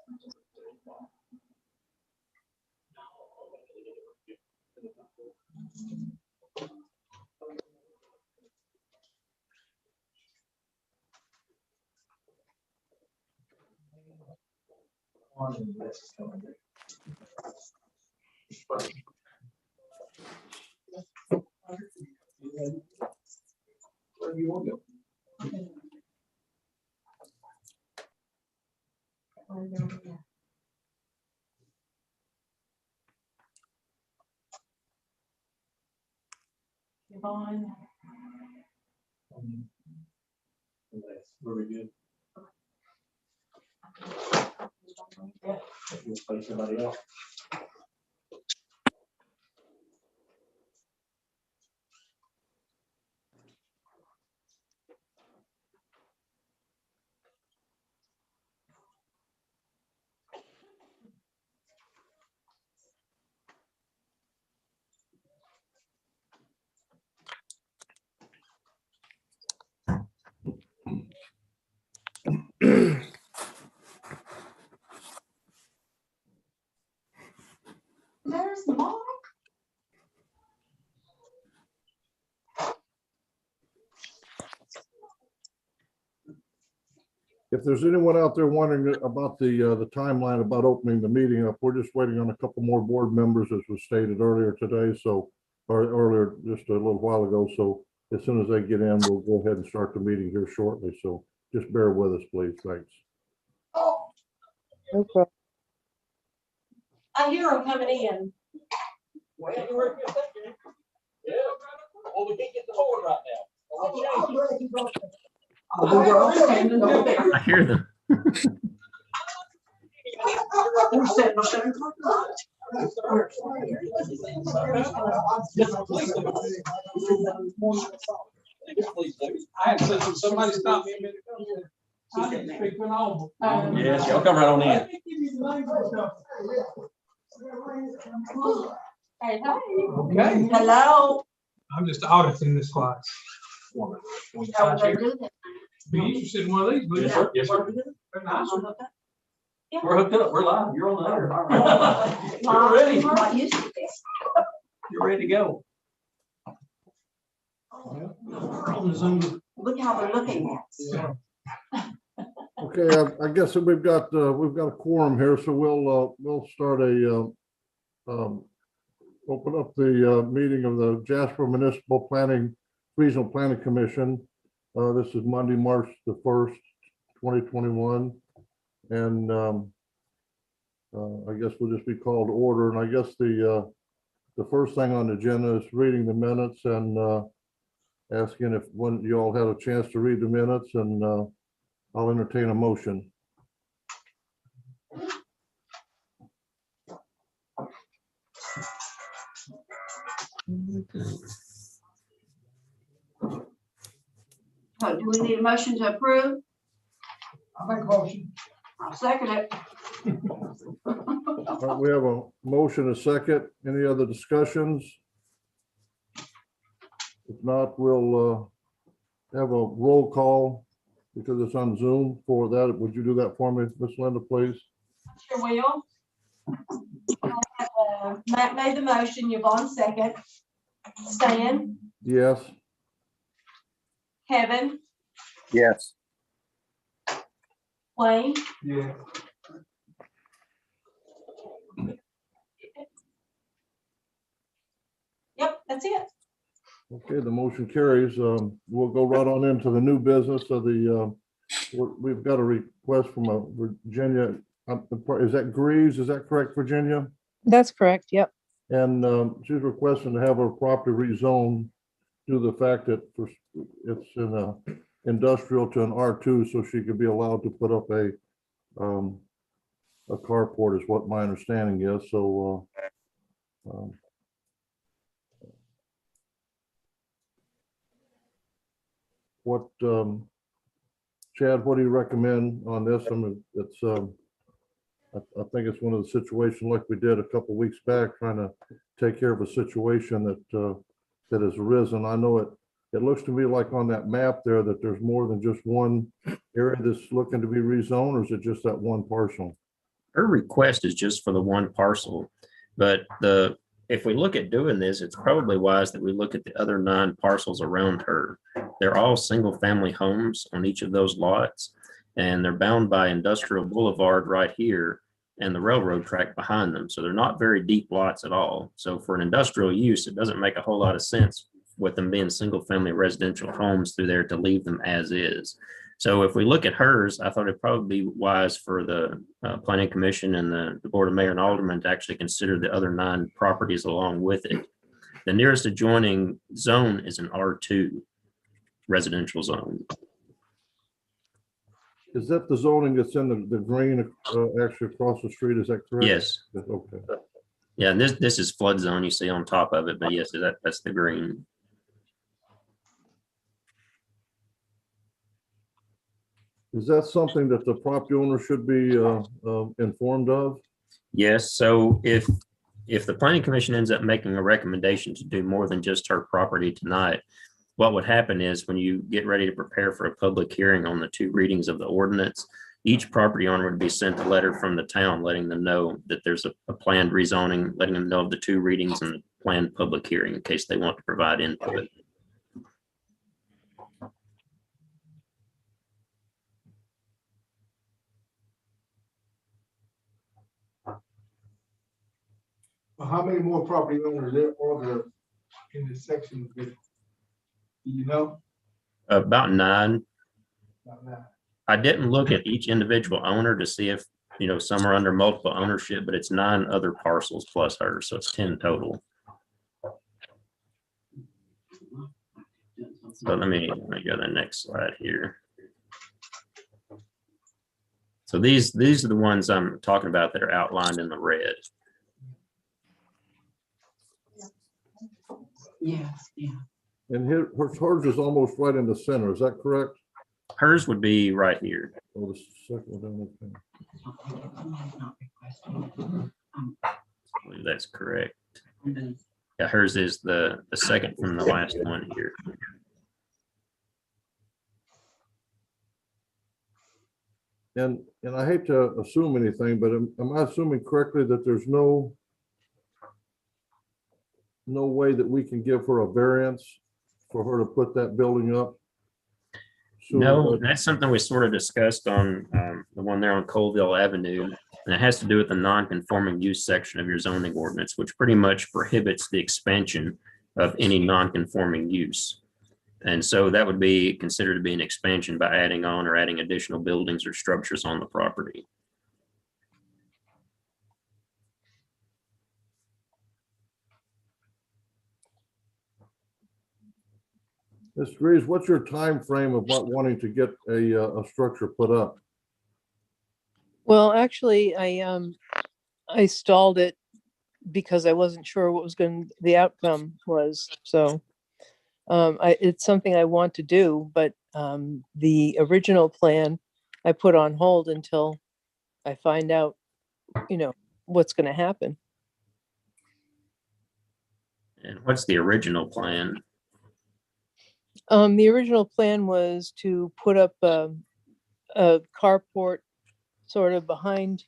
Where do you want to go? Yvonne. Very good. You'll play somebody else. There's Mark. If there's anyone out there wondering about the timeline about opening the meeting up, we're just waiting on a couple more board members, as was stated earlier today. So, or earlier, just a little while ago. So as soon as they get in, we'll go ahead and start the meeting here shortly. So just bear with us, please. Thanks. Oh, No problem. I hear him coming in. Well, you were good. Yeah. Well, we can't get the board right now. I hear them. I had to somebody stop me a minute ago. I didn't speak with all. Yes, y'all come right on in. Hey, hi. Okay. Hello. I'm just auditing this class. How would I do that? Be interested in one of these, please. Yes, sir. Yes, sir. They're nice. We're hooked up. We're live. You're on the air. You're ready. We're not used to this. You're ready to go. Look how they're looking at us. Okay, I guess that we've got a quorum here, so we'll start open up the meeting of the Jasper Municipal Planning Regional Planning Commission. This is Monday, March the 1st, 2021, and I guess we'll just be called to order. And I guess the first thing on the agenda is reading the minutes and asking if one you all had a chance to read the minutes, and I'll entertain a motion. So do we need a motion to approve? I make a motion. I'll second it. All right, we have a motion, a second. Any other discussions? If not, we'll have a roll call because it's on Zoom for that. Would you do that for me, Miss Linda, please? Sure will. Matt made the motion, Yvonne second. Stan, Yes. Kevin, Yes. Wayne, Yeah. yep, that's it. Okay, the motion carries. We'll go right on into the new business of the, we've got a request from a Virginia, is that Greaves? Is that correct, Virginia? That's correct. Yep. And she's requesting to have her property rezoned due to the fact that it's in a industrial to an R2, so she could be allowed to put up a carport is what my understanding is. So what Chad, what do you recommend on this? I mean, it's I think it's one of the situations like we did a couple of weeks back, trying to take care of a situation that that has arisen. I know it looks to me like on that map there that there's more than just one area that's looking to be rezoned, or is it just that one parcel? Her request is just for the one parcel, but if we look at doing this, it's probably wise that we look at the other 9 parcels around her. They're all single-family homes on each of those lots, and they're bound by Industrial Boulevard right here and the railroad track behind them. So they're not very deep lots at all. So for an industrial use, it doesn't make a whole lot of sense with them being single-family residential homes through there to leave them as is. So if we look at hers, I thought it'd probably be wise for the Planning Commission and the Board of Mayor and Aldermen to actually consider the other 9 properties along with it. The nearest adjoining zone is an R2 residential zone. Is that the zoning that's in the green actually across the street? Is that correct? Yes. Okay. Yeah, and this is flood zone you see on top of it, but yes, that's the green. Is that something that the property owner should be informed of? Yes, so if the Planning Commission ends up making a recommendation to do more than just her property tonight, what would happen is when you get ready to prepare for a public hearing on the 2 readings of the ordinance, each property owner would be sent a letter from the town letting them know that there's a planned rezoning, letting them know of the 2 readings and the planned public hearing in case they want to provide input. How many more property owners there are there in this section? Do you know? About 9. About that. I didn't look at each individual owner to see if, some are under multiple ownership, but it's 9 other parcels plus hers, so it's 10 total. So let me go to the next slide here. So these are the ones I'm talking about that are outlined in the red. Yes, yeah. And hers is almost right in the center. Is that correct? Hers would be right here. Oh, the second one down there. I believe that's correct. Yeah, hers is the second from the last one here. And I hate to assume anything, but am I assuming correctly that there's no way that we can give her a variance for her to put that building up? No, that's something we sort of discussed on the one there on Colville Avenue. And it has to do with the non-conforming use section of your zoning ordinance, which pretty much prohibits the expansion of any non-conforming use. And so that would be considered to be an expansion by adding on or adding additional buildings or structures on the property. Mr. Reeves, what's your time frame of wanting to get a structure put up? Well, actually, I stalled it because I wasn't sure what the outcome was. So it's something I want to do, but the original plan I put on hold until I find out, what's going to happen. And what's the original plan? The original plan was to put up a carport sort of behind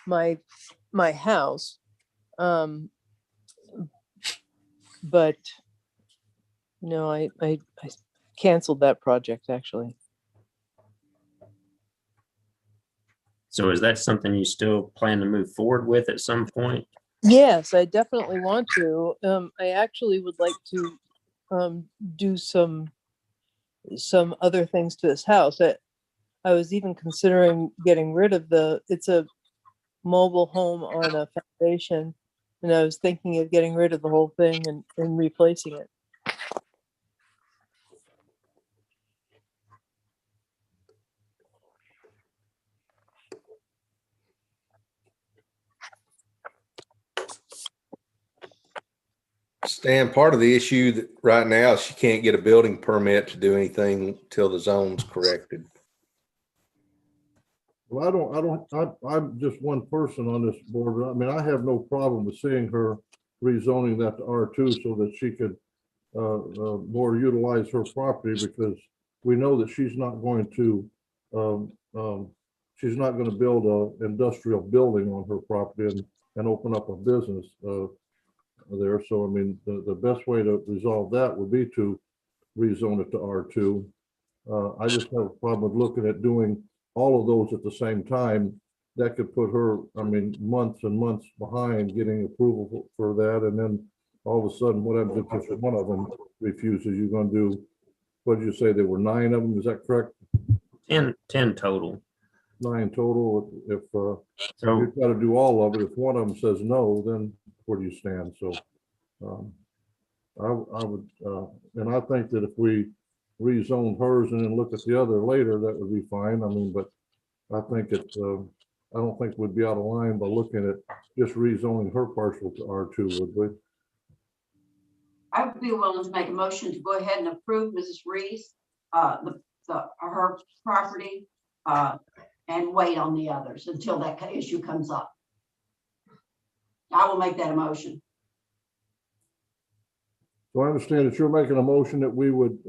my house. But no, I canceled that project actually. So is that something you still plan to move forward with at some point? Yes, I definitely want to. I actually would like to do some other things to this house. I was even considering getting rid of it's a mobile home on a foundation, and I was thinking of getting rid of the whole thing and replacing it. Stan, part of the issue that right now is she can't get a building permit to do anything till the zone's corrected. Well, I'm just one person on this board. I mean, I have no problem with seeing her rezoning that to R2 so that she could more utilize her property, because we know that she's not going to she's not gonna build a industrial building on her property and open up a business there. So I mean, the best way to resolve that would be to rezone it to R2. I just have a problem with looking at doing all of those at the same time. That could put her, I mean, months and months behind getting approval for that. And then all of a sudden, what happens if just one of them refuses? You're gonna do, what did you say? There were 9 of them, is that correct? 10 total. 9 total. If So you've got to do all of it, if one of them says no, then where do you stand? So I would, and I think that if we rezone hers and then look at the other later, that would be fine. I mean, but I think it's, I don't think we'd be out of line by looking at just rezoning her parcel to R2, would we? I would be willing to make a motion to go ahead and approve Mrs. Reeves, her property, and wait on the others until that issue comes up. I will make that a motion. So I understand that you're making a motion that we would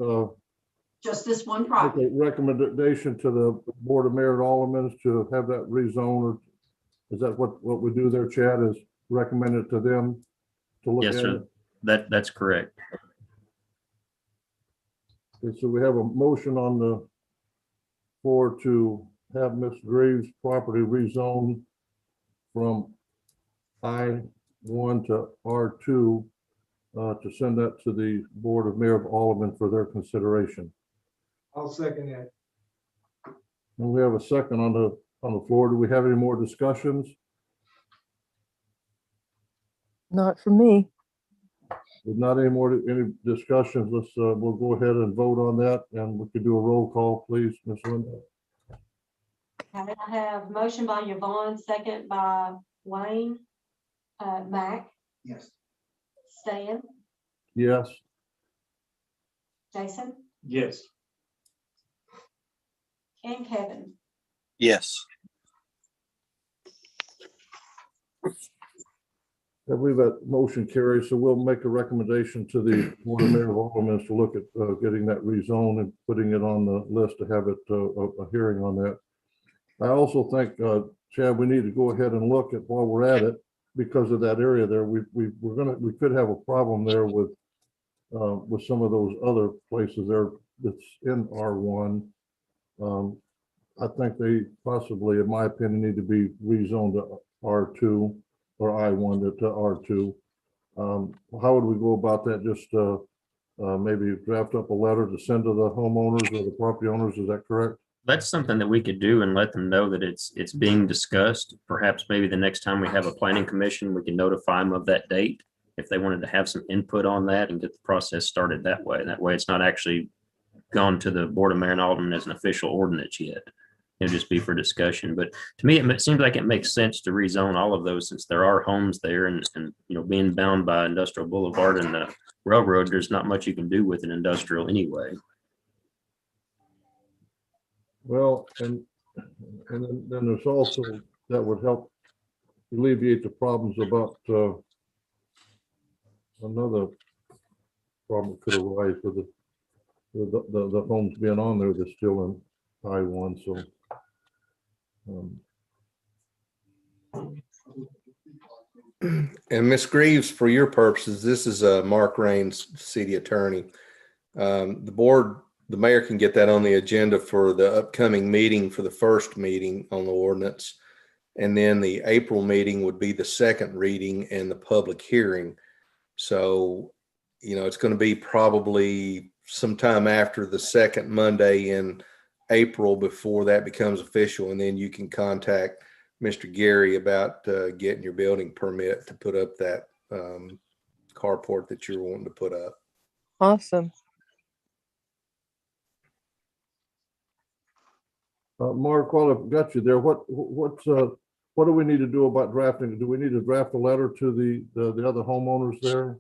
Just this one make property. a recommendation to the Board of Mayor and Aldermen to have that rezoned. Is that what we do there, Chad, is recommend it to them to look at? yes, sir. it? That's correct. Okay, so we have a motion on the floor to have Ms. Graves' property rezoned from I-1 to R2, to send that to the Board of Mayor of Aldermen for their consideration. I'll second that. And we have a second on the floor. Do we have any more discussions? Not for me. With not any discussions, let's, we'll go ahead and vote on that, and we could do a roll call, please, Ms. Linda. Okay, I have motion by Yvonne, second by Wayne. Mac, Yes. Stan, Yes, Jason, Yes. and Kevin. Yes. I believe that motion carries, so we'll make a recommendation to the Board of Mayor of Aldermen to look at getting that rezoned and putting it on the list to have it a hearing on that. I also think, Chad, we need to go ahead and look at, while we're at it, because of that area there, we could have a problem there with some of those other places there that's in R1. I think they possibly, in my opinion, need to be rezoned to R2 or I-1 to R2. How would we go about that? Just maybe draft up a letter to send to the homeowners or the property owners, is that correct? That's something that we could do and let them know that it's being discussed. Perhaps maybe the next time we have a planning commission, we can notify them of that date if they wanted to have some input on that and get the process started that way. That way it's not actually gone to the Board of Mayor and Aldermen as an official ordinance yet. It'll just be for discussion. But to me, it seems like it makes sense to rezone all of those since there are homes there and you know, being bound by Industrial Boulevard and the railroad, there's not much you can do with an industrial anyway. Well, and then there's also, that would help alleviate the problems about another problem that could arise with the homes being on there that's still in I-1, so. And Ms. Greaves, for your purposes, this is Mark Raines, city attorney. The mayor can get that on the agenda for the upcoming meeting, for the first meeting on the ordinance. And then the April meeting would be the second reading and the public hearing. So, you know, it's going to be probably sometime after the second Monday in April before that becomes official. And then you can contact Mr. Gary about getting your building permit to put up that carport that you're wanting to put up. Awesome. Mark, while I've got you there, what do we need to do about drafting? Do we need to draft a letter to the other homeowners there?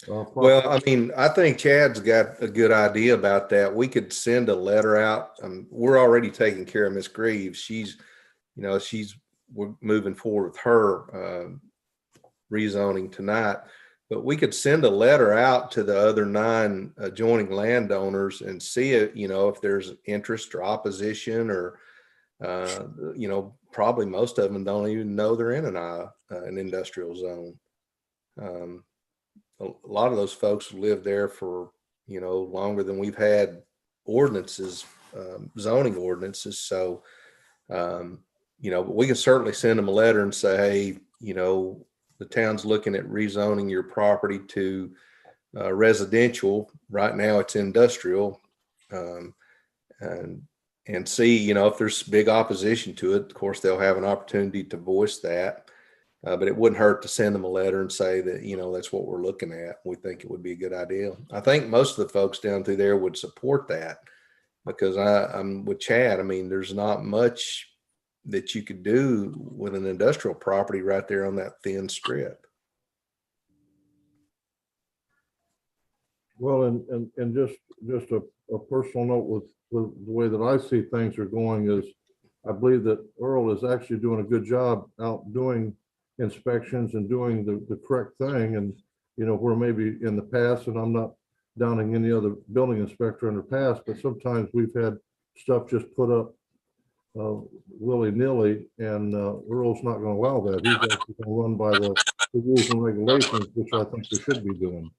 Well, I mean, I think Chad's got a good idea about that. We could send a letter out. We're already taking care of Miss Greaves. We're moving forward with her rezoning tonight, but we could send a letter out to the other 9 adjoining landowners and see it, you know, if there's interest or opposition or You know, probably most of them don't even know they're in an industrial zone. A lot of those folks live there for, you know, longer than we've had ordinances, zoning ordinances. So, you know, but we can certainly send them a letter and say, hey, you know, the town's looking at rezoning your property to residential. Right now it's industrial. And see, you know, if there's big opposition to it, of course, they'll have an opportunity to voice that. But it wouldn't hurt to send them a letter and say that, you know, that's what we're looking at. We think it would be a good idea. I think most of the folks down through there would support that, because I'm with Chad. I mean, there's not much that you could do with an industrial property right there on that thin strip. Well, and just a personal note with the way that I see things are going is, I believe that Earl is actually doing a good job out doing inspections and doing the correct thing. And, you know, where maybe in the past, and I'm not downing any other building inspector in the past, but sometimes we've had stuff just put up willy-nilly, and Earl's not going to allow that. He's actually going to run by the rules and regulations, which I think we should be doing.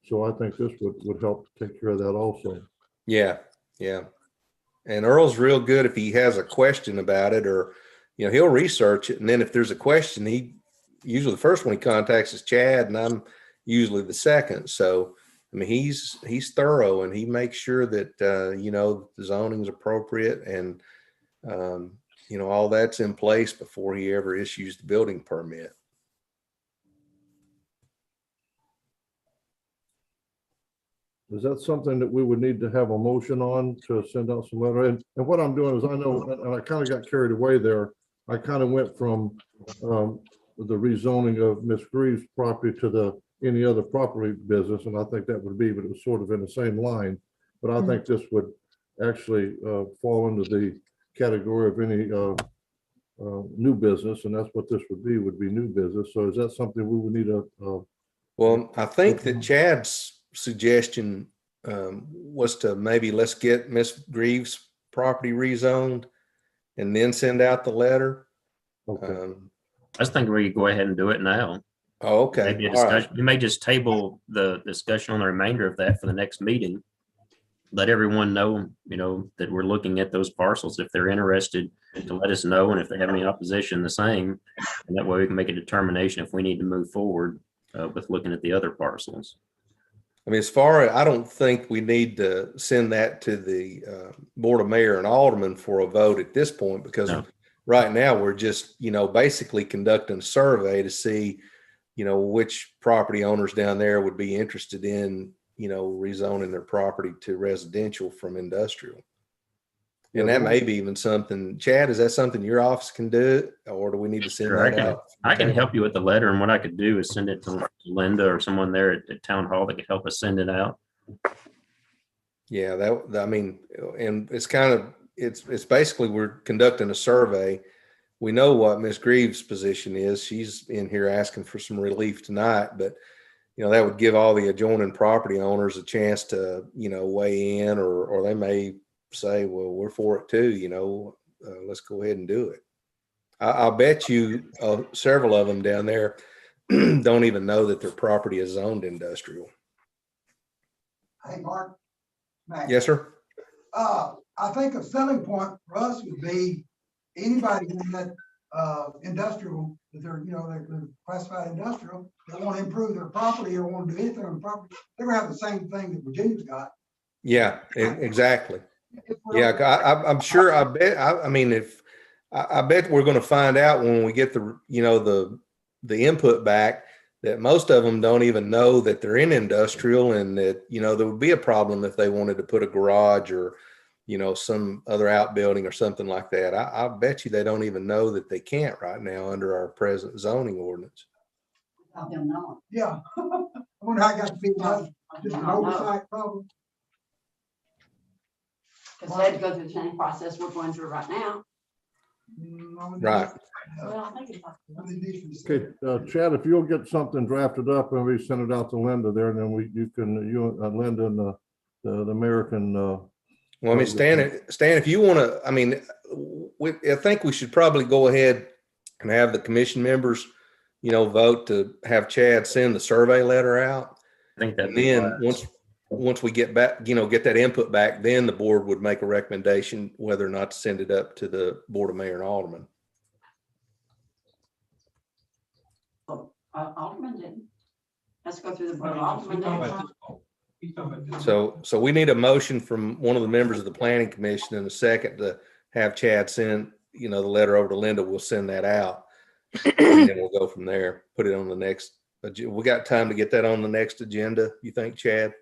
So I think this would help take care of that also. Yeah, yeah. And Earl's real good if he has a question about it, or, you know, he'll research it. And then if there's a question, he usually the first one he contacts is Chad, and I'm usually the second. So, I mean, he's thorough, and he makes sure that, you know, the zoning is appropriate, and, you know, all that's in place before he ever issues the building permit. Is that something that we would need to have a motion on to send out some letter? And what I'm doing is, I know, and I kind of got carried away there. I kind of went from the rezoning of Miss Greaves' property to any other property business, and I think that would be, but it was sort of in the same line. But I think this would actually fall into the category of any new business, and that's what this would be new business. So is that something we would need to? Well, I think that Chad's suggestion was to maybe let's get Miss Greaves' property rezoned and then send out the letter. Okay. I was thinking we could go ahead and do it now. Oh, okay. Maybe a All right. discussion. We may just table the discussion on the remainder of that for the next meeting. Let everyone know, you know, that we're looking at those parcels. If they're interested, to let us know, and if they have any opposition, the same. And that way we can make a determination if we need to move forward with looking at the other parcels. I mean, I don't think we need to send that to the Board of Mayor and Alderman for a vote at this point, because right now we're just, you know, basically conducting a survey to see, you know, which property owners down there would be interested in, you know, rezoning their property to residential from industrial. And that may be even something, Chad, is that something your office can do, or do we need to send that out? I can help you with the letter, and what I could do is send it to Linda or someone there at Town Hall that could help us send it out. Yeah, I mean, and it's kind of, it's basically we're conducting a survey. We know what Miss Greaves' position is. She's in here asking for some relief tonight, but, you know, that would give all the adjoining property owners a chance to, you know, weigh in, or they may say, well, we're for it too, you know, let's go ahead and do it. I'll bet you several of them down there don't even know that their property is zoned industrial. Hey, Mark. Matt. Yes, sir. I think a selling point for us would be anybody in that industrial, that they're, you know, they're classified industrial, they want to improve their property or want to do anything on the property, they're gonna have the same thing that Virginia's got. Yeah, exactly. Yeah, I'm sure. I bet. I mean, I bet we're going to find out when we get the, you know, the input back, that most of them don't even know that they're in industrial, and that, you know, there would be a problem if they wanted to put a garage or, you know, some other outbuilding or something like that. I bet you they don't even know that they can't right now under our present zoning ordinance. Without them knowing. Yeah. I wonder how it got to be just an oversight problem. Because they had to go through the same process we're going through right now. Right. Well, I think it's Okay, Chad, if you'll get something drafted up and we send it out to Linda there, and then you and Linda and the American. Well, I mean, Stan, if you want to, I mean, I think we should probably go ahead and have the commission members, vote to have Chad send the survey letter out. I think that'd And be then wise. once we get back, get that input back, then the board would make a recommendation whether or not to send it up to the Board of Mayor and Alderman. Alderman didn't. Let's go through the board. We Alderman talking didn't. about this. We talking about this. So we need a motion from one of the members of the planning commission and a second to have Chad send, the letter over to Linda. We'll send that out. And then we'll go from there, put it on the next. We got time to get that on the next agenda, you think, Chad?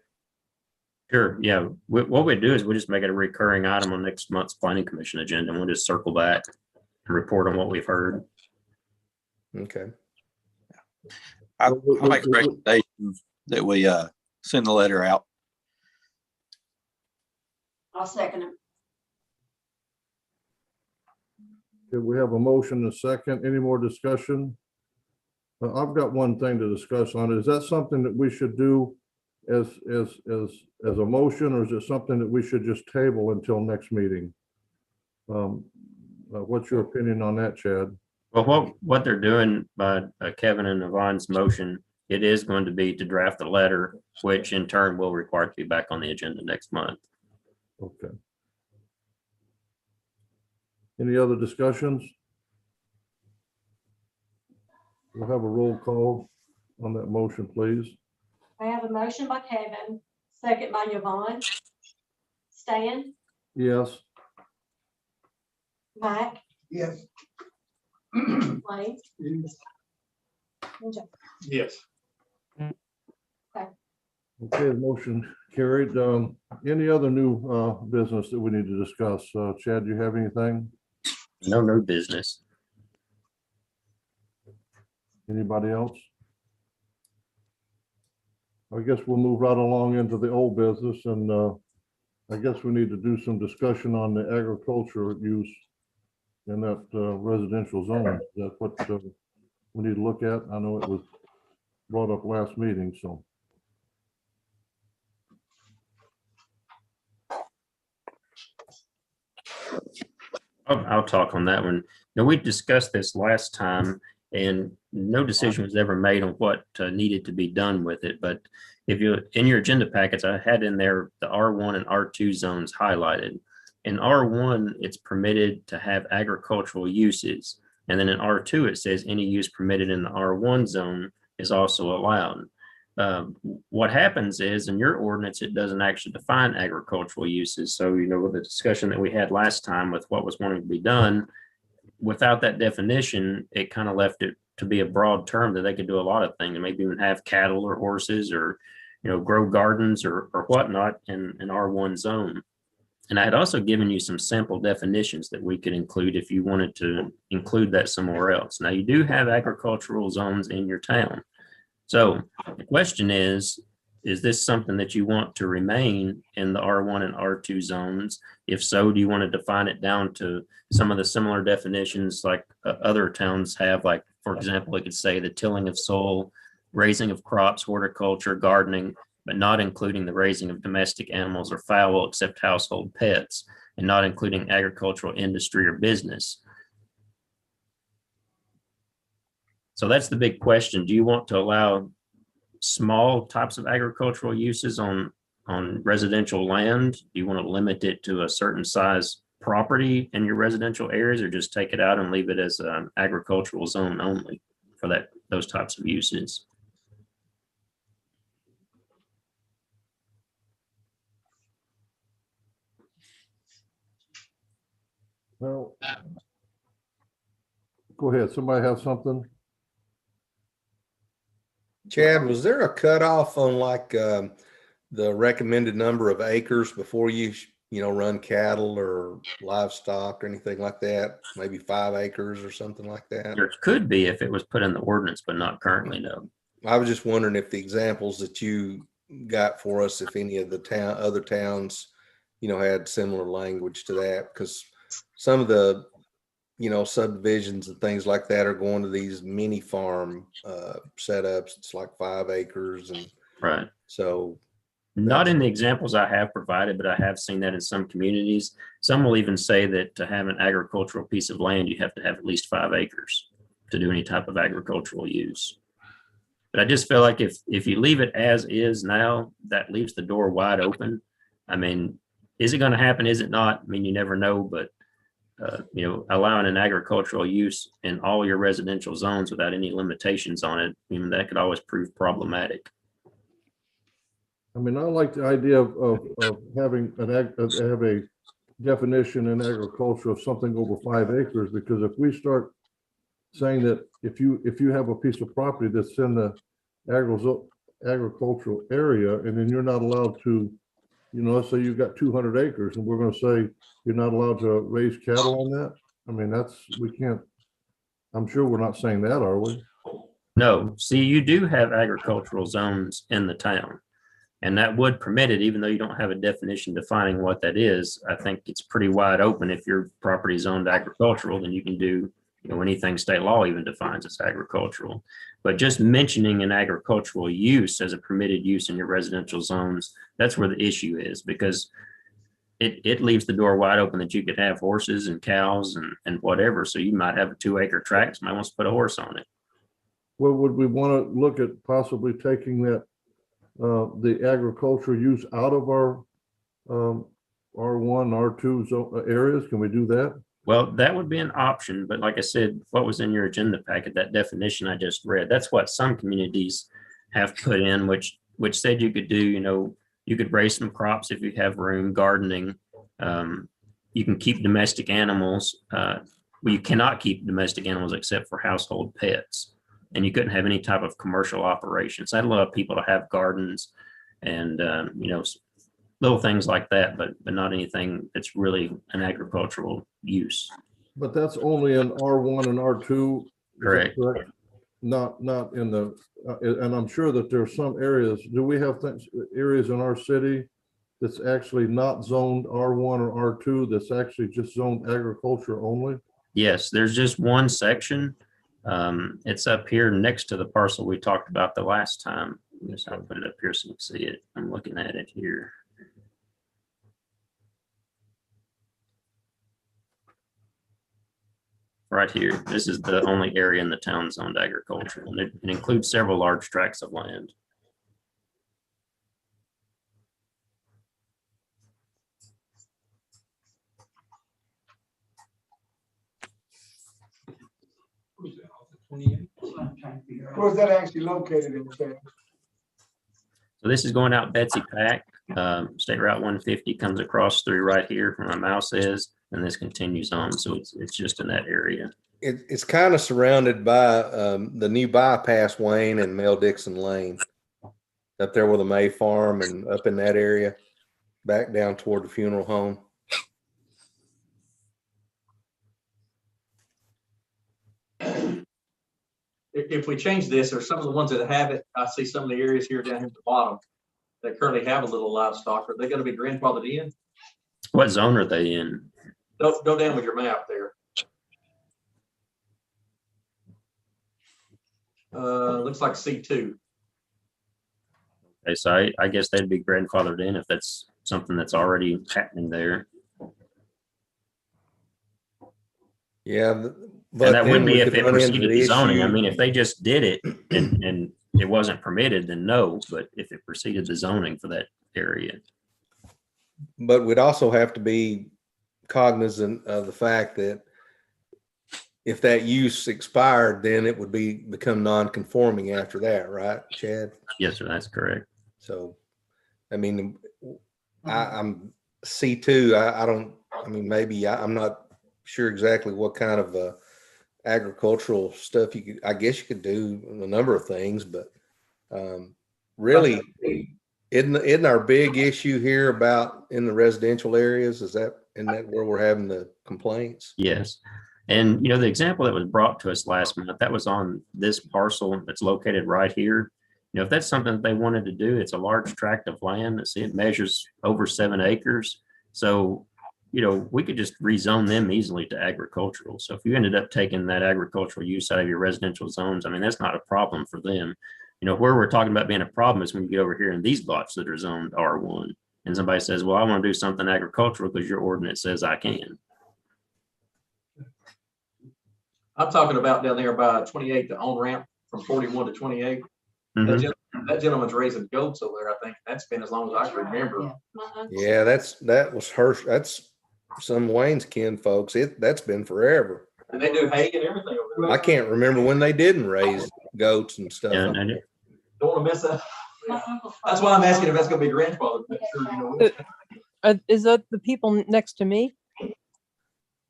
Sure, yeah. What we do is we just make it a recurring item on next month's planning commission agenda, and we'll just circle back and report on what we've heard. Okay. I'll make a recommendation that we send the letter out. I'll second it. Okay, we have a motion and a second. Any more discussion? I've got one thing to discuss on. Is that something that we should do as a motion, or is it something that we should just table until next meeting? What's your opinion on that, Chad? Well, what they're doing by Kevin and Yvonne's motion, it is going to be to draft a letter, which in turn will require it to be back on the agenda next month. Okay. Any other discussions? We'll have a roll call on that motion, please. I have a motion by Kevin, second by Yvonne. Stan, Yes. Mike, Yes. Lane, and Jeff. Yes. Okay, the motion carried. Any other new business that we need to discuss? Chad, do you have anything? No new business. Anybody else? I guess we'll move right along into the old business, and I guess we need to do some discussion on the agricultural use in that residential zone. That's what we need to look at. I know it was brought up last meeting, so. I'll talk on that one. Now, we discussed this last time and no decision was ever made on what needed to be done with it. But if you, in your agenda packets, I had in there the R1 and R2 zones highlighted. In R1, it's permitted to have agricultural uses. And then in R2, it says any use permitted in the R1 zone is also allowed. What happens is in your ordinance, it doesn't actually define agricultural uses. So, you know, with the discussion that we had last time with what was wanting to be done, without that definition, it kind of left it to be a broad term that they could do a lot of things, maybe even have cattle or horses or, you know, grow gardens or whatnot in an R1 zone. And I had also given you some sample definitions that we could include if you wanted to include that somewhere else. Now, you do have agricultural zones in your town. So the question is this something that you want to remain in the R1 and R2 zones? If so, do you want to define it down to some of the similar definitions like other towns have? Like, for example, it could say the tilling of soil, raising of crops, horticulture, gardening, but not including the raising of domestic animals or fowl except household pets, and not including agricultural industry or business. So that's the big question. Do you want to allow small types of agricultural uses on residential land? Do you want to limit it to a certain size property in your residential areas, or just take it out and leave it as an agricultural zone only for those types of uses? Well, go ahead. Somebody have something? Chad, was there a cutoff on like the recommended number of acres before you run cattle or livestock or anything like that? Maybe 5 acres or something like that? There could be if it was put in the ordinance, but not currently, no. I was just wondering if the examples that you got for us, if any of the other towns, had similar language to that, because some of the subdivisions and things like that are going to these mini farm setups. It's like 5 acres. And right. So Not in the examples I have provided, but I have seen that in some communities. Some will even say that to have an agricultural piece of land, you have to have at least 5 acres to do any type of agricultural use. But I just feel like if you leave it as is now, that leaves the door wide open. I mean, is it going to happen? Is it not? I mean, you never know, but allowing an agricultural use in all your residential zones without any limitations on it, even that could always prove problematic. I mean, I like the idea of having have a definition in agriculture of something over 5 acres, because if we start saying that if you have a piece of property that's in the agricultural area, and then you're not allowed to, let's say you've got 200 acres and we're going to say you're not allowed to raise cattle on that. I mean, we can't, I'm sure we're not saying that, are we? No, see, you do have agricultural zones in the town. And that would permit it, even though you don't have a definition defining what that is. I think it's pretty wide open. If your property is zoned agricultural, then you can do anything state law even defines as agricultural. But just mentioning an agricultural use as a permitted use in your residential zones, that's where the issue is, because it leaves the door wide open that you could have horses and cows and whatever. So you might have a 2-acre tract, somebody wants to put a horse on it. Well, would we want to look at possibly taking that the agricultural use out of our R1, R2 areas? Can we do that? Well, that would be an option, but like I said, what was in your agenda packet, that definition I just read, that's what some communities have put in, which said you could do, you could raise some crops if you have room, gardening. You can keep domestic animals. Well, you cannot keep domestic animals except for household pets. And you couldn't have any type of commercial operations. I'd love people to have gardens and, little things like that, but not anything that's really an agricultural use. But that's only in R1 and R2. Correct. Not in the, and I'm sure that there are some areas, do we have areas in our city that's actually not zoned R1 or R2, that's actually just zoned agriculture only? Yes, there's just one section. It's up here next to the parcel we talked about the last time. I'll put it up here so you can see it. I'm looking at it here. Right here. This is the only area in the town zoned agricultural, and it includes several large tracts of land. Where's that actually located in town? So this is going out Betsy Pack. State Route 150 comes across through right here where my mouse is, and this continues on. So it's just in that area. It's kind of surrounded by the new bypass, Wayne, and Mel Dixon Lane, up there with the May Farm and up in that area, back down toward the funeral home. If we change this, or some of the ones that have it, I see some of the areas here down here at the bottom that currently have a little livestock. Are they going to be grandfathered in? What zone are they in? Go down with your map there. Looks like C2. Okay, so I guess they'd be grandfathered in if that's something that's already happening there. Yeah, but that would be if it proceeded proceeded the zoning. I mean, if they just did it and it wasn't permitted, then no. But if it proceeded the zoning for that area. But we'd also have to be cognizant of the fact that if that use expired, then it would become non-conforming after that, right, Chad? Yes, sir, that's correct. So, I mean, I'm C2. Maybe I'm not sure exactly what kind of agricultural stuff I guess you could do a number of things, but really, isn't our big issue here about in the residential areas? Isn't that where we're having the complaints? Yes. And, the example that was brought to us last month, that was on this parcel that's located right here. If that's something that they wanted to do, it's a large tract of land. It measures over 7 acres. So, we could just rezone them easily to agricultural. So if you ended up taking that agricultural use out of your residential zones, I mean, that's not a problem for them. Where we're talking about being a problem is when you get over here in these lots that are zoned R1. And somebody says, well, I want to do something agricultural because your ordinance says I can. I'm talking about down there by 28, the on ramp from 41 to 28. Mhm. That gentleman's raising goats over there. I think that's been as long as I can remember. Yeah, that was her, that's some Wayne's kin folks. That's been forever. And they do hay and everything over there. I can't remember when they didn't raise goats and stuff. Yeah, up and there. Don't want to miss that. That's why I'm asking if that's going to be grandfathered. Make sure you know. Is that the people next to me?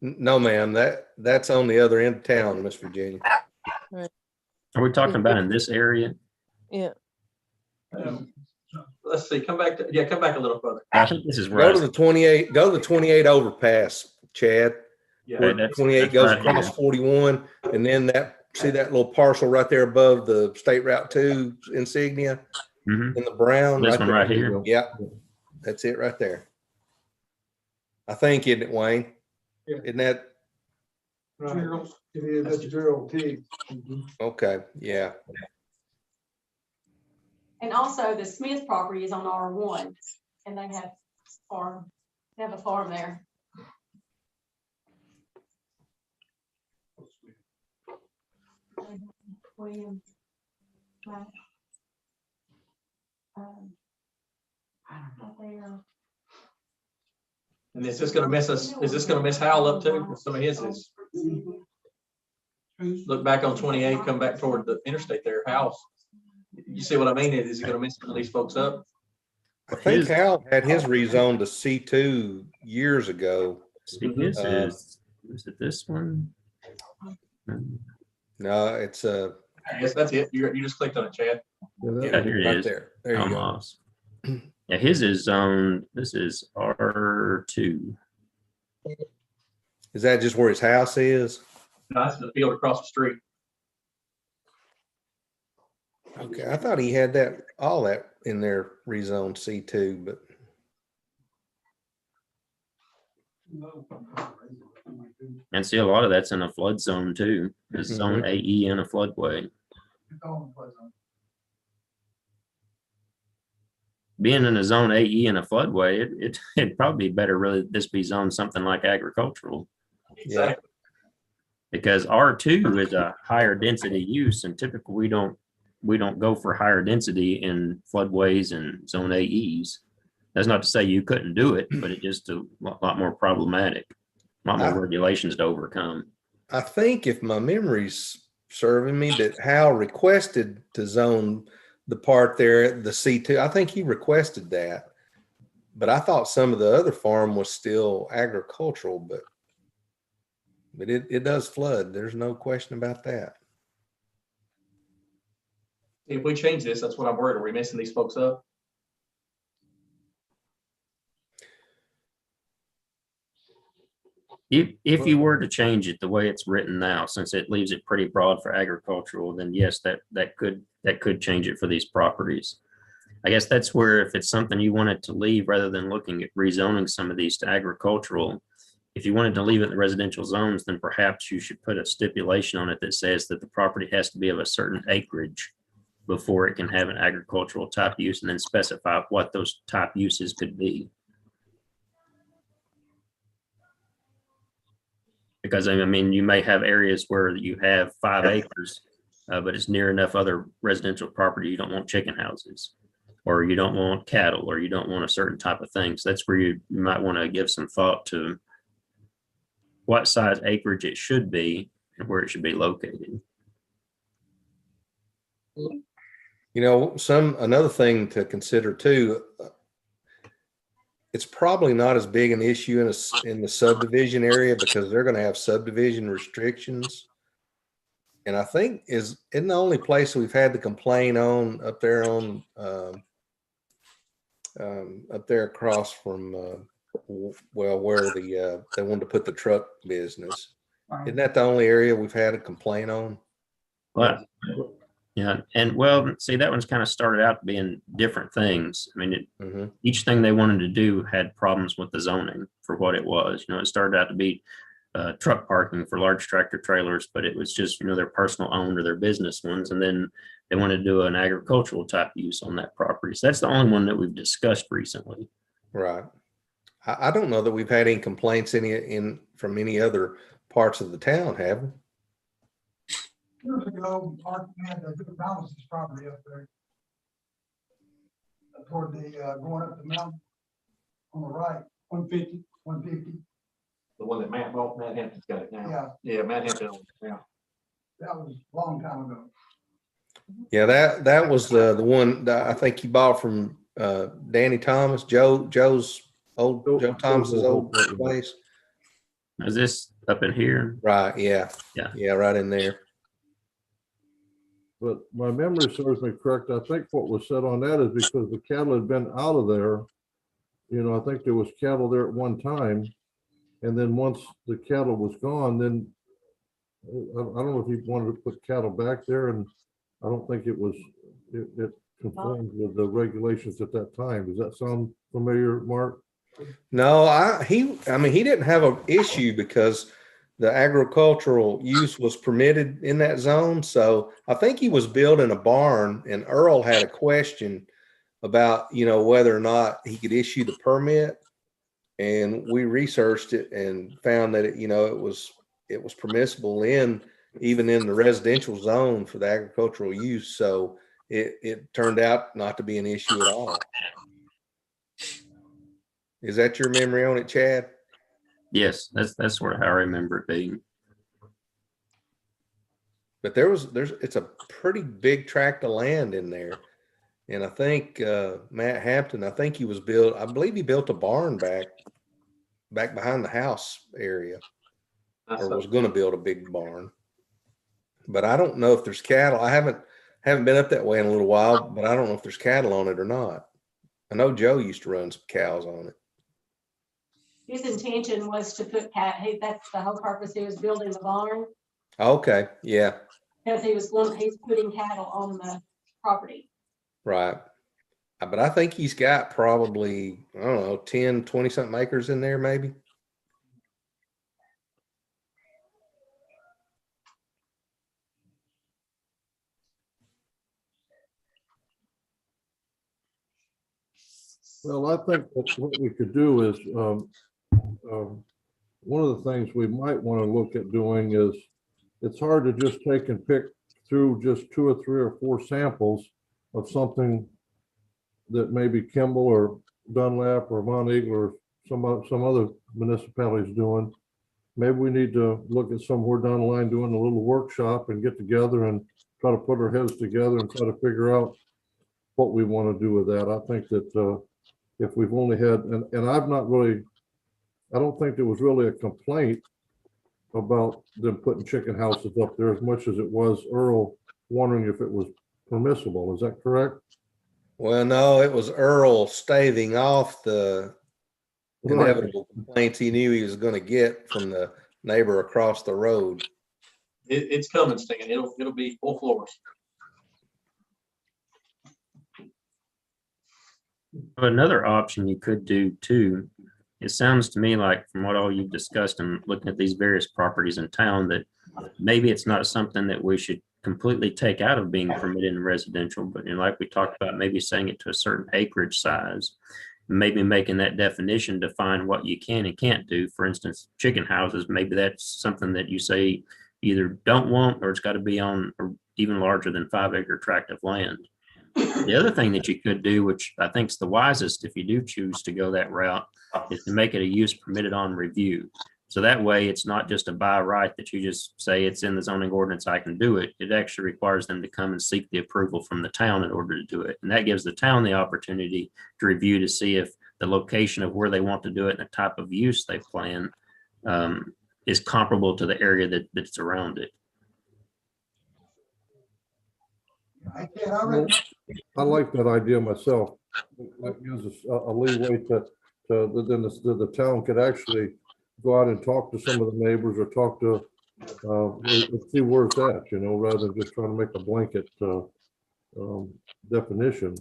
No, ma'am, that's on the other end of town, Miss Virginia. Are we talking about in this area? Yeah. Let's see, come back a little further. I think this is Go right. to the 28, go to the 28 overpass, Chad. Yeah. Where that's- 28 that's goes right across here. 41, and then see that little parcel right there above the State Route 2 insignia Mhm. in the brown? This one there. right here. Yep, that's it right there. I think, isn't it, Wayne? Yeah. Isn't that, Right. It is, that's Gerald T. okay, yeah. And also the Smith property is on R1 and they have a farm there. William. Right. Right there. And is this going to mess us? Is this going to mess Howell up too? Some of his is. Look back on 28, come back toward the interstate there, Howell. You see what I mean? Is it going to mess some of these folks up? I think Hal had his rezoned to C2 years ago. See, this is it this one? No, it's Yes, that's it. You just clicked on it, Chad. Yeah, here it right is. there. There you go. Almost. Yeah, his is zone. This is R2. Is that just where his house is? No, that's the field across the street. Okay, I thought he had all that in there rezoned C2, but And see, a lot of that's in a flood zone too. It's zone AE in a floodway. Being in a zone AE in a floodway, it'd probably be better really this be zoned something like agricultural. Exactly. Because R2 is a higher density use, and typically we don't go for higher density in floodways and zone AEs. That's not to say you couldn't do it, but it's just a lot more problematic, a lot more regulations to overcome. I think if my memory's serving me, that Hal requested to zone the part there, the C2. I think he requested that, but I thought some of the other farm was still agricultural, but it does flood. There's no question about that. If we change this, that's what I'm worried. Are we messing these folks up? If you were to change it the way it's written now, since it leaves it pretty broad for agricultural, then yes, that could change it for these properties. I guess that's where if it's something you wanted to leave rather than looking at rezoning some of these to agricultural, if you wanted to leave it in the residential zones, then perhaps you should put a stipulation on it that says that the property has to be of a certain acreage before it can have an agricultural type use, and then specify what those type uses could be. Because I mean, you may have areas where you have 5 acres, but it's near enough other residential property. You don't want chicken houses, or you don't want cattle, or you don't want a certain type of thing. So that's where you might want to give some thought to what size acreage it should be and where it should be located. You know, another thing to consider too, it's probably not as big an issue in the subdivision area because they're going to have subdivision restrictions. And I think isn't the only place we've had to complain on up there on up there across from where they wanted to put the truck business. Isn't that the only area we've had a complaint on? Well, yeah, and well, see, that one's kind of started out being different things. I mean, each thing they wanted to do had problems with the zoning for what it was. You know, it started out to be truck parking for large tractor trailers, but it was just, their personal owned or their business ones. And then they wanted to do an agricultural type use on that property. So that's the only one that we've discussed recently. Right. I don't know that we've had any complaints from any other parts of the town, have we? Years ago, Mark had the good balances property up there. Toward the, going up the mountain on the right, 150. The one that Matt bought, Matt Hampton's got it now. Yeah, Yeah, Matt Hampton, yeah. that was a long time ago. Yeah, that was the one that I think he bought from Danny Thomas, Joe Thomas's old place. Is this up in here? Right, yeah. Yeah. Yeah, right in there. But my memory serves me correct. I think what was said on that is because the cattle had been out of there. I think there was cattle there at one time. And then once the cattle was gone, then I don't know if he wanted to put cattle back there, and I don't think it conformed with the regulations at that time. Does that sound familiar, Mark? No, he didn't have an issue because the agricultural use was permitted in that zone. So I think he was building a barn, and Earl had a question about, whether or not he could issue the permit. And we researched it and found that it was permissible even in the residential zone for the agricultural use. So it turned out not to be an issue at all. Is that your memory on it, Chad? Yes, that's how I remember it being. But it's a pretty big tract of land in there. And I think Matt Hampton, I believe he built a barn back behind the house area, or was going to build a big barn. But I don't know if there's cattle. I haven't been up that way in a little while, but I don't know if there's cattle on it or not. I know Joe used to run some cows on it. His intention was to put that's the whole purpose. He was building the barn Okay, yeah, because he's putting cattle on the property. right. But I think he's got probably, I don't know, 10, 20 something acres in there, maybe. Well, I think what we could do is, one of the things we might want to look at doing is, it's hard to just take and pick through just 2 or 3 or 4 samples of something that maybe Kimball or Dunlap or Mount Eagle or some other municipalities doing. Maybe we need to look at somewhere down the line doing a little workshop and get together and try to put our heads together and try to figure out what we want to do with that. I think that if we've only had, and I've not really, I don't think there was really a complaint about them putting chicken houses up there as much as it was Earl wondering if it was permissible. Is that correct? Well, no, it was Earl staving off the inevitable complaints he knew he was going to get from the neighbor across the road. It's coming, Stan. It'll be full floors. Another option you could do too, it sounds to me like from what all you've discussed and looking at these various properties in town, that maybe it's not something that we should completely take out of being permitted in residential, but like we talked about, maybe saying it to a certain acreage size, maybe making that definition define what you can and can't do. For instance, chicken houses, maybe that's something that you say either don't want, or it's got to be on or even larger than 5-acre tract of land. The other thing that you could do, which I think is the wisest if you do choose to go that route, is to make it a use permitted on review. So that way it's not just a by right that you just say it's in the zoning ordinance, I can do it. It actually requires them to come and seek the approval from the town in order to do it. And that gives the town the opportunity to review to see if the location of where they want to do it and the type of use they plan is comparable to the area that's around it. I like that idea myself. That gives us a leeway to then the town could actually go out and talk to some of the neighbors or talk to see where it's at, rather than just trying to make a blanket definition.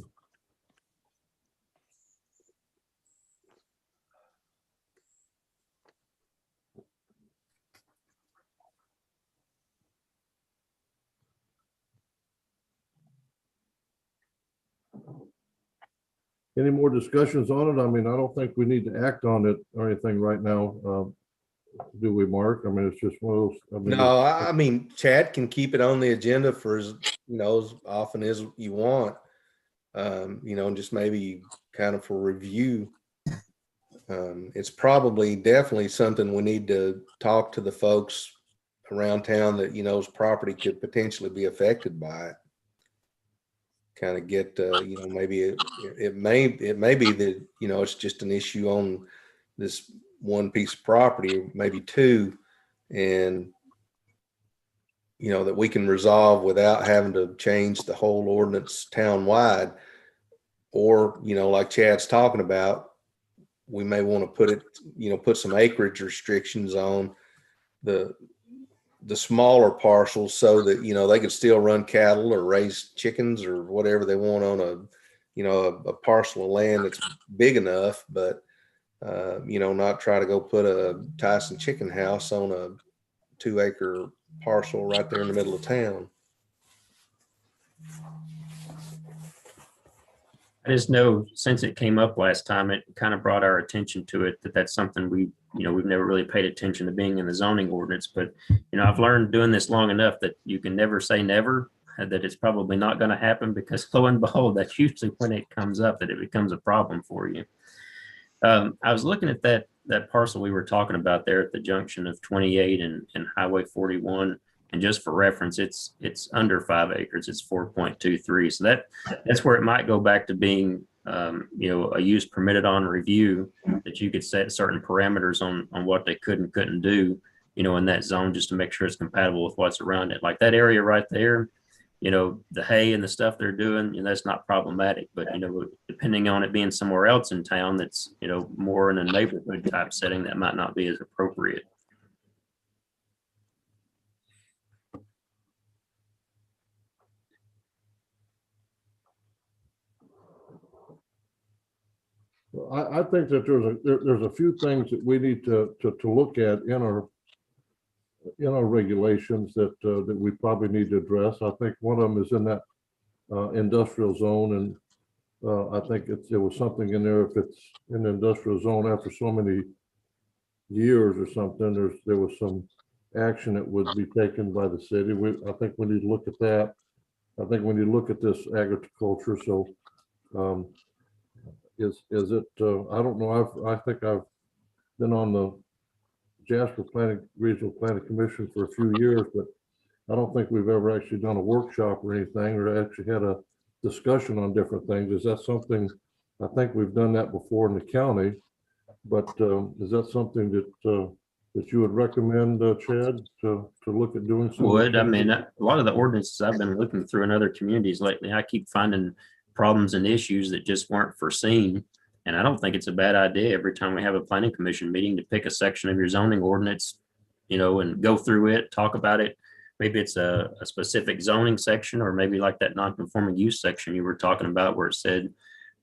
Any more discussions on it? I mean, I don't think we need to act on it or anything right now. Do we, Mark? I mean, it's just one of those. I mean, No, I mean, Chad can keep it on the agenda for as, as often as you want. And just maybe kind of for review. It's probably definitely something we need to talk to the folks around town that, whose property could potentially be affected by it. Kind of get, maybe it may be that, it's just an issue on this one piece of property, or maybe two, and, that we can resolve without having to change the whole ordinance town-wide. Or, like Chad's talking about, we may want to put it, put some acreage restrictions on the smaller parcels so that, they could still run cattle or raise chickens or whatever they want on a parcel of land that's big enough, but, not try to go put a Tyson chicken house on a 2-acre parcel right there in the middle of town. I just know since it came up last time, it kind of brought our attention to it, that's something we've never really paid attention to being in the zoning ordinance. But, I've learned doing this long enough that you can never say never, that it's probably not going to happen, because lo and behold, that's usually when it comes up that it becomes a problem for you. I was looking at that parcel we were talking about there at the junction of 28 and Highway 41. And just for reference, it's under 5 acres. It's 4.23. So that's where it might go back to being, a use permitted on review, that you could set certain parameters on what they could and couldn't do, in that zone, just to make sure it's compatible with what's around it. Like that area right there, the hay and the stuff they're doing, that's not problematic. But, depending on it being somewhere else in town that's, more in a neighborhood type setting, that might not be as appropriate. I think that there's a few things that we need to look at in our regulations that we probably need to address. I think one of them is in that industrial zone, and I think there was something in there, if it's in the industrial zone after so many years or something, there was some action that would be taken by the city. I think we need to look at that. I think we need to look at this agriculture. So is it, I don't know, I think I've been on the Jasper Regional Planning Commission for a few years, but I don't think we've ever actually done a workshop or anything, or actually had a discussion on different things. Is that something, I think we've done that before in the county, but is that something that you would recommend, Chad, to look at doing? Would. I mean, a lot of the ordinances I've been looking through in other communities lately, I keep finding problems and issues that just weren't foreseen. And I don't think it's a bad idea every time we have a planning commission meeting to pick a section of your zoning ordinance, and go through it, talk about it. Maybe it's a specific zoning section, or maybe like that non-conforming use section you were talking about, where it said,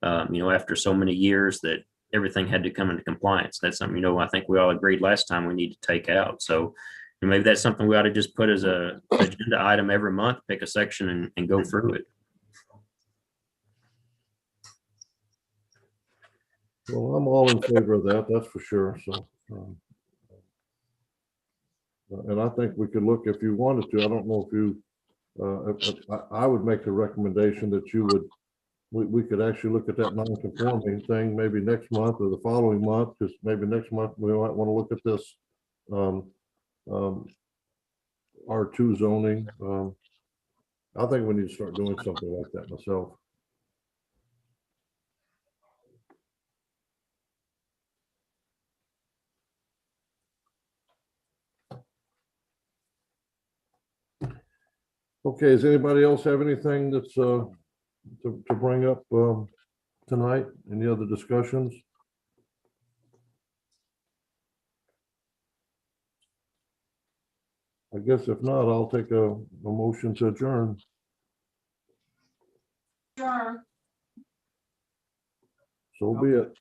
after so many years that everything had to come into compliance. That's something, I think we all agreed last time we need to take out. So maybe that's something we ought to just put as a agenda item every month, pick a section and go through it. Well, I'm all in favor of that, that's for sure. So, and I think we could look, if you wanted to, I don't know if you, I would make a recommendation that we could actually look at that non-conforming thing maybe next month or the following month, because maybe next month we might want to look at this R2 zoning. I think we need to start doing something like that myself. Okay, does anybody else have anything that's to bring up tonight? Any other discussions? I guess if not, I'll take a motion to adjourn. Sure. So be it.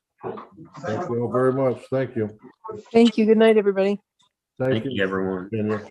Thank you all very much. Thank you. Thank you. Good night, everybody. Thank Thank you, everyone. Virginia.